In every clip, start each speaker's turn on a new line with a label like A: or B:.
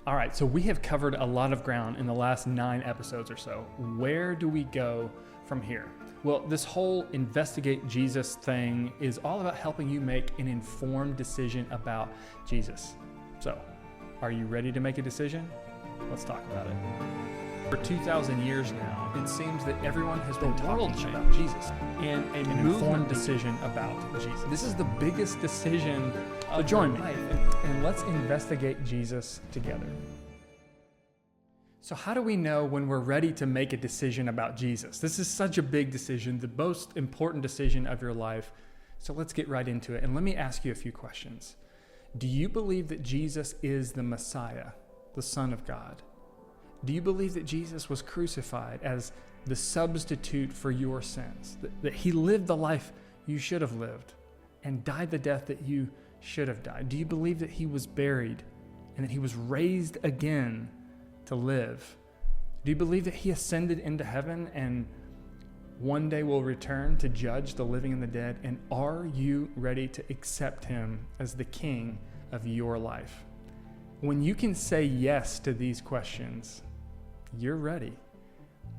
A: All right, so we have covered a lot of ground in the last 9 episodes or so. Where do we go from here? Well, this whole Investigate Jesus thing is all about helping you make an informed decision about Jesus. So, are you ready to make a decision? Let's talk about it. For 2,000 years now, it seems that everyone has been talking about Jesus and an informed decision about Jesus. This is the biggest decision of your life, and let's investigate Jesus together. So how do we know when we're ready to make a decision about Jesus? This is such a big decision, the most important decision of your life. So let's get right into it. And let me ask you a few questions. Do you believe that Jesus is the Messiah, the Son of God? Do you believe that Jesus was crucified as the substitute for your sins? That he lived the life you should have lived and died the death that you should have died? Do you believe that he was buried and that he was raised again to live? Do you believe that he ascended into heaven and one day will return to judge the living and the dead? And are you ready to accept him as the king of your life? When you can say yes to these questions, you're ready.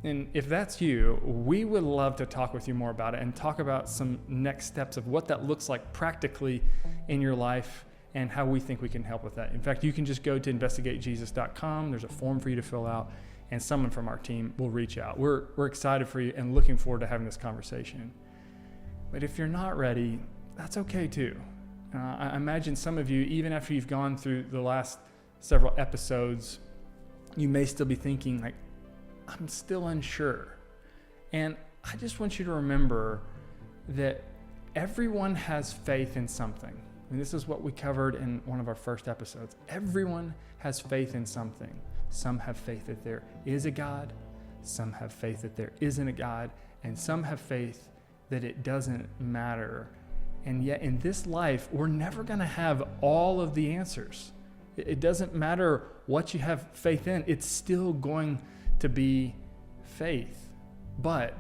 A: And if that's you, we would love to talk with you more about it and talk about some next steps of what that looks like practically in your life and how we think we can help with that. In fact, you can just go to investigatejesus.com. There's a form for you to fill out, and someone from our team will reach out. We're excited for you and looking forward to having this conversation. But if you're not ready, that's okay too. I imagine some of you, even after you've gone through the last several episodes, you may still be thinking, like, I'm still unsure. And I just want you to remember that everyone has faith in something. And this is what we covered in one of our first episodes. Everyone has faith in something. Some have faith that there is a God. Some have faith that there isn't a God. And some have faith that it doesn't matter. And yet in this life, we're never going to have all of the answers. It doesn't matter what you have faith in. It's still going to be faith. But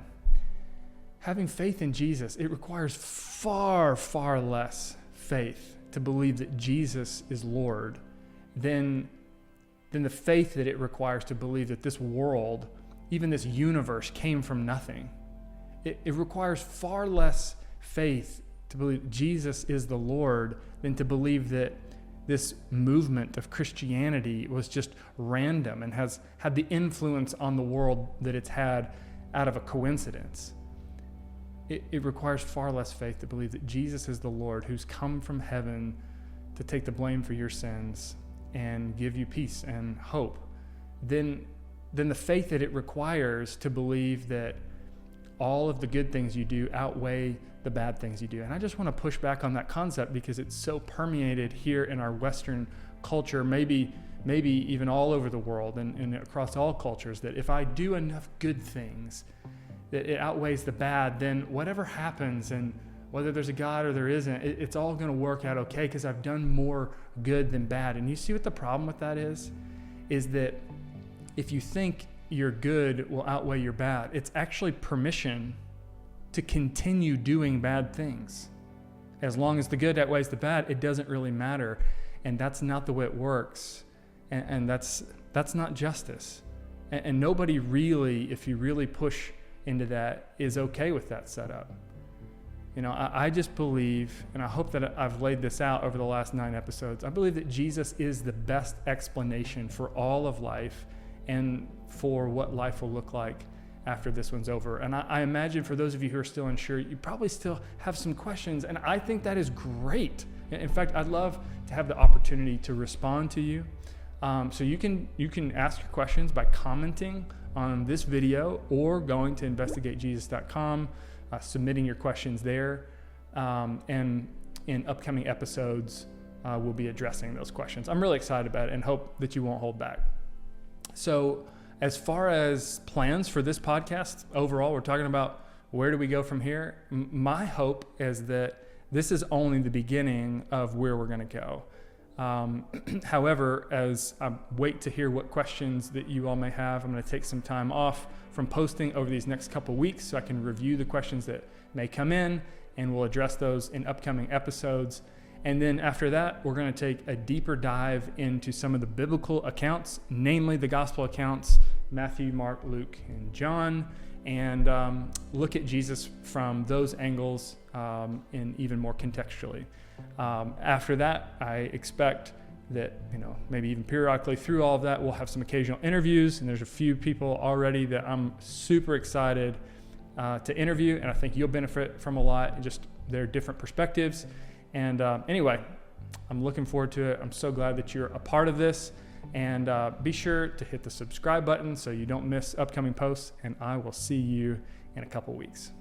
A: having faith in Jesus, it requires far, far less faith to believe that Jesus is Lord than the faith that it requires to believe that this world, even this universe, came from nothing. It requires far less faith to believe Jesus is the Lord than to believe that this movement of Christianity was just random and has had the influence on the world that it's had out of a coincidence. It requires far less faith to believe that Jesus is the Lord who's come from heaven to take the blame for your sins and give you peace and hope than the faith that it requires to believe that all of the good things you do outweigh the bad things you do. And I just want to push back on that concept because it's so permeated here in our Western culture, maybe even all over the world and across all cultures, that if I do enough good things, that it outweighs the bad, then whatever happens, and whether there's a God or there isn't, it's all going to work out okay because I've done more good than bad. And you see what the problem with that is that if you think your good will outweigh your bad, it's actually permission to continue doing bad things. As long as the good outweighs the bad, it doesn't really matter. And that's not the way it works. And that's not justice. And nobody really, if you really push into that, is okay with that setup. You know, I just believe, and I hope that I've laid this out over the last 9 episodes, I believe that Jesus is the best explanation for all of life and for what life will look like after this one's over. And I imagine for those of you who are still unsure, you probably still have some questions, and I think that is great. In fact, I'd love to have the opportunity to respond to you. So you can ask your questions by commenting on this video or going to investigatejesus.com, submitting your questions there, and in upcoming episodes, we'll be addressing those questions. I'm really excited about it and hope that you won't hold back. So as far as plans for this podcast overall, we're talking about where do we go from here. My hope is that this is only the beginning of where we're going to go. However, as I wait to hear what questions that you all may have, I'm going to take some time off from posting over these next couple weeks so I can review the questions that may come in, and we'll address those in upcoming episodes. And then after that, we're going to take a deeper dive into some of the biblical accounts, namely the gospel accounts, Matthew, Mark, Luke, and John, and look at Jesus from those angles and even more contextually. After that, I expect that, maybe even periodically through all of that, we'll have some occasional interviews, and there's a few people already that I'm super excited to interview, and I think you'll benefit from a lot, and just their different perspectives. And anyway, I'm looking forward to it. I'm so glad that you're a part of this, and be sure to hit the subscribe button so you don't miss upcoming posts, and I will see you in a couple weeks.